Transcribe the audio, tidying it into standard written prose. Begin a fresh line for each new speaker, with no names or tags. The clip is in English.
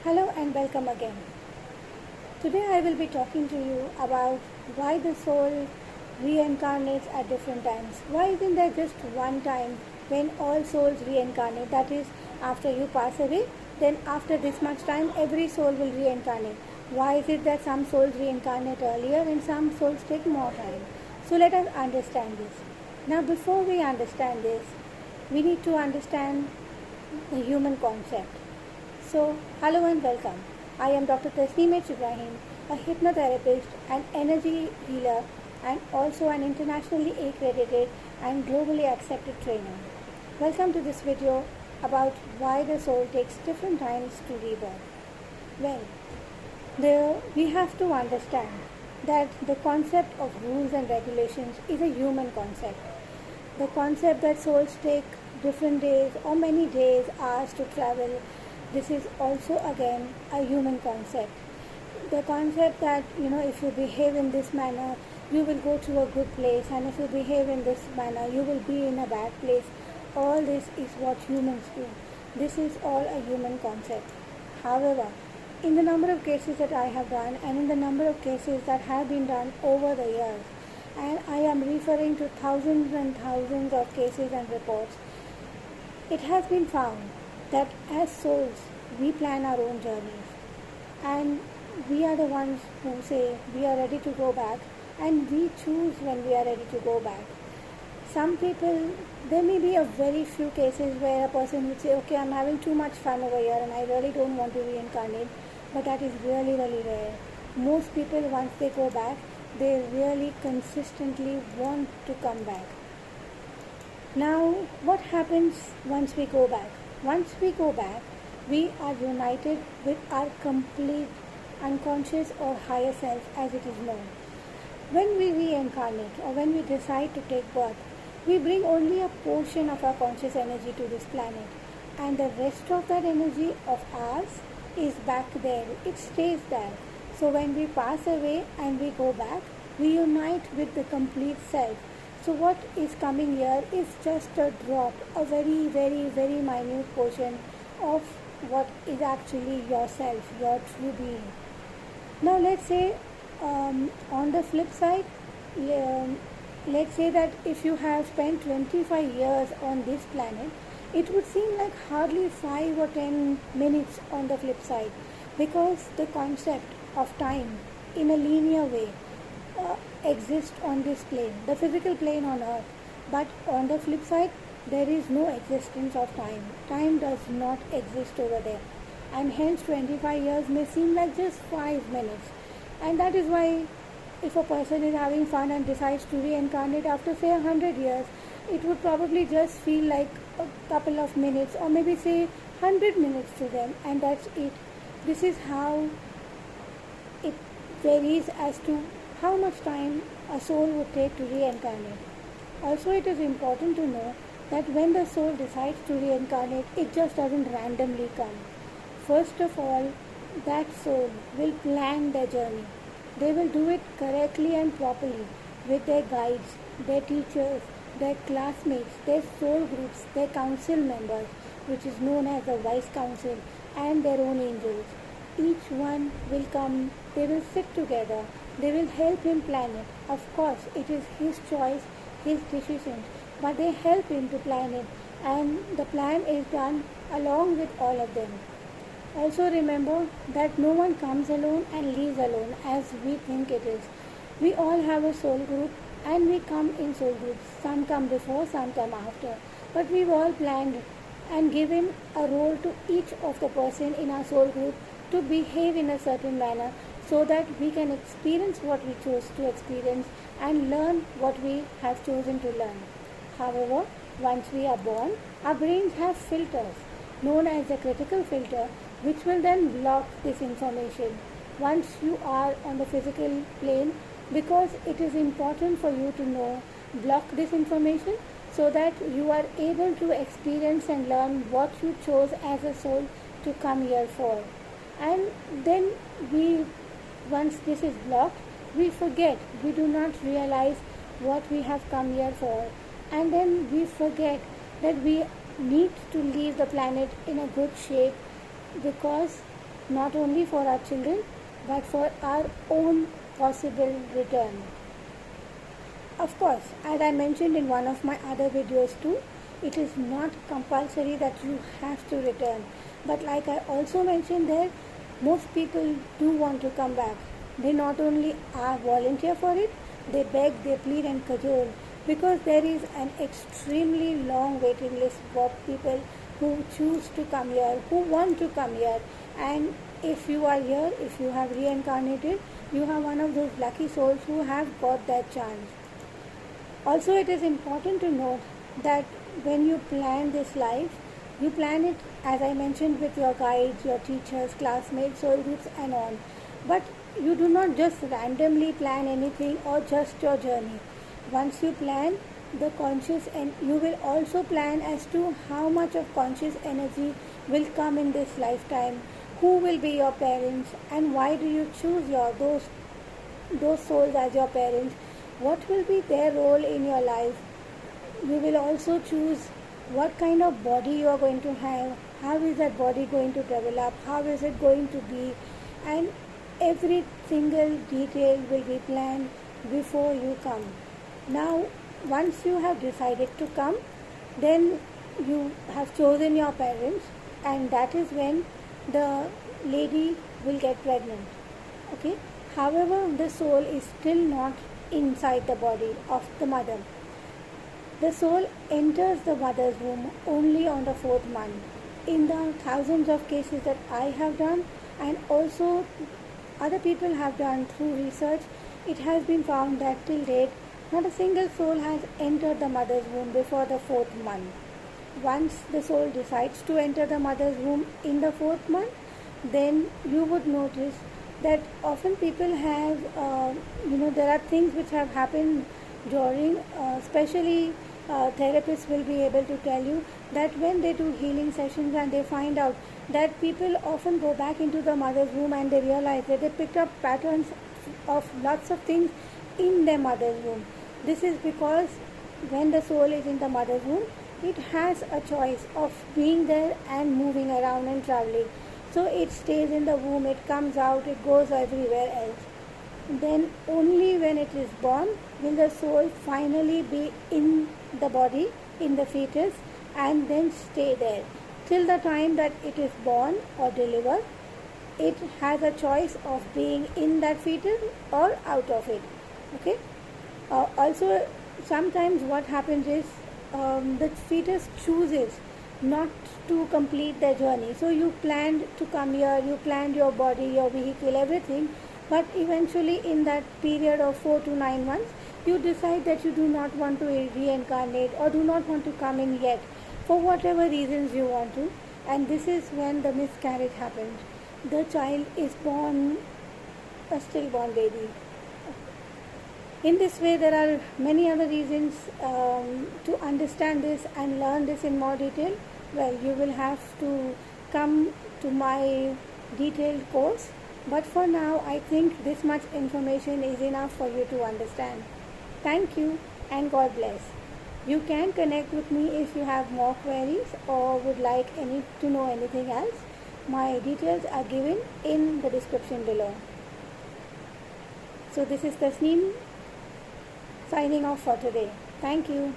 Hello and welcome again. Today I will be talking to you about why the soul reincarnates at different times. Why isn't there just one time when all souls reincarnate? That is, after you pass away, then after this much time, every soul will reincarnate. Why is it that some souls reincarnate earlier and some souls take more time? So let us understand this. Now, before we understand this, we need to understand the human concept. So, hello and welcome. I am Dr. TASNEEM H IBRAHIM, a hypnotherapist, an energy healer, and also an internationally accredited and globally accepted trainer. Welcome to this video about why the soul takes different times to rebirth. Well, we have to understand that the concept of rules and regulations is a human concept. The concept that souls take different days or many days, hours to travel, this is also again a human concept. The concept that, if you behave in this manner, you will go to a good place, and if you behave in this manner, you will be in a bad place. All this is what humans do. This is all a human concept. However, in the number of cases that I have done and in the number of cases that have been done over the years, and I am referring to thousands and thousands of cases and reports, it has been found that as souls, we plan our own journeys, and we are the ones who say we are ready to go back, and we choose when we are ready to go back. Some people, there may be a very few cases where a person would say, okay, I'm having too much fun over here and I really don't want to reincarnate, but that is really, really rare. Most people, once they go back, they really consistently want to come back. Now, what happens once we go back? Once we go back, we are united with our complete unconscious or higher self as it is known. When we reincarnate or when we decide to take birth, we bring only a portion of our conscious energy to this planet, and the rest of that energy of ours is back there. It stays there. So when we pass away and we go back, we unite with the complete self. So what is coming here is just a drop, a very, very, very minute portion of what is actually yourself, your true being. Now let's say on the flip side, let's say that if you have spent 25 years on this planet, it would seem like hardly 5 or 10 minutes on the flip side, because the concept of time in a linear way exists on this plane, the physical plane on earth. But on the flip side, there is no existence of time. Time does not exist over there, and hence 25 years may seem like just 5 minutes. And that is why if a person is having fun and decides to reincarnate after say 100 years, it would probably just feel like a couple of minutes, or maybe say 100 minutes to them, and that's it. This is how it varies as to how much time a soul would take to reincarnate. Also, it is important to know that when the soul decides to reincarnate, it just doesn't randomly come. First of all, that soul will plan their journey. They will do it correctly and properly with their guides, their teachers, their classmates, their soul groups, their council members, which is known as the Vice Council, and their own angels. Each one will come, they will sit together, they will help him plan it. Of course, it is his choice, his decision, but they help him to plan it, and the plan is done along with all of them. Also remember that no one comes alone and leaves alone as we think it is. We all have a soul group, and we come in soul groups. Some come before, some come after, but we've all planned and given a role to each of the person in our soul group to behave in a certain manner, so that we can experience what we chose to experience and learn what we have chosen to learn. However, once we are born, our brains have filters known as the critical filter, which will then block this information once you are on the physical plane, because it is important for you to know, block this information so that you are able to experience and learn what you chose as a soul to come here for. And then once this is blocked, we forget, we do not realize what we have come here for, and then we forget that we need to leave the planet in a good shape, because not only for our children, but for our own possible return. Of course, as I mentioned in one of my other videos too, it is not compulsory that you have to return. But like I also mentioned there, most people do want to come back. They not only are volunteer for it, they beg, they plead and cajole, because there is an extremely long waiting list for people who choose to come here, who want to come here. And if you are here, if you have reincarnated, you are one of those lucky souls who have got that chance. Also, it is important to note that when you plan this life, you plan it, as I mentioned, with your guides, your teachers, classmates, soul groups and on. But you do not just randomly plan anything or just your journey. Once you plan the conscious, and you will also plan as to how much of conscious energy will come in this lifetime, who will be your parents, and why do you choose those souls as your parents, what will be their role in your life. You will also choose what kind of body you are going to have, how is that body going to develop, how is it going to be, and every single detail will be planned before you come. Now, once you have decided to come, then you have chosen your parents, and that is when the lady will get pregnant. Okay. However, the soul is still not inside the body of the mother. The soul enters the mother's womb only on the 4th month. In the thousands of cases that I have done, and also other people have done through research, it has been found that till date, not a single soul has entered the mother's womb before the 4th month. Once the soul decides to enter the mother's womb in the 4th month, then you would notice that often people have, there are things which have happened during, especially therapists will be able to tell you that when they do healing sessions and they find out that people often go back into the mother's womb and they realize that they picked up patterns of lots of things in their mother's womb. This is because when the soul is in the mother's womb, it has a choice of being there and moving around and traveling. So it stays in the womb, it comes out, it goes everywhere else. Then only when it is born will the soul finally be in the body, in the fetus, and then stay there. Till the time that it is born or delivered, it has a choice of being in that fetus or out of it. Okay. Also, sometimes what happens is the fetus chooses not to complete their journey. So you planned to come here, you planned your body, your vehicle, everything, but eventually in that period of 4 to 9 months, you decide that you do not want to reincarnate or do not want to come in yet, for whatever reasons you want to, and this is when the miscarriage happens. The child is born a stillborn baby. In this way, there are many other reasons to understand this and learn this in more detail. Well, you will have to come to my detailed course, but for now, I think this much information is enough for you to understand. Thank you and God bless. You can connect with me if you have more queries or would like to know anything else. My details are given in the description below. So this is TASNEEM signing off for today. Thank you.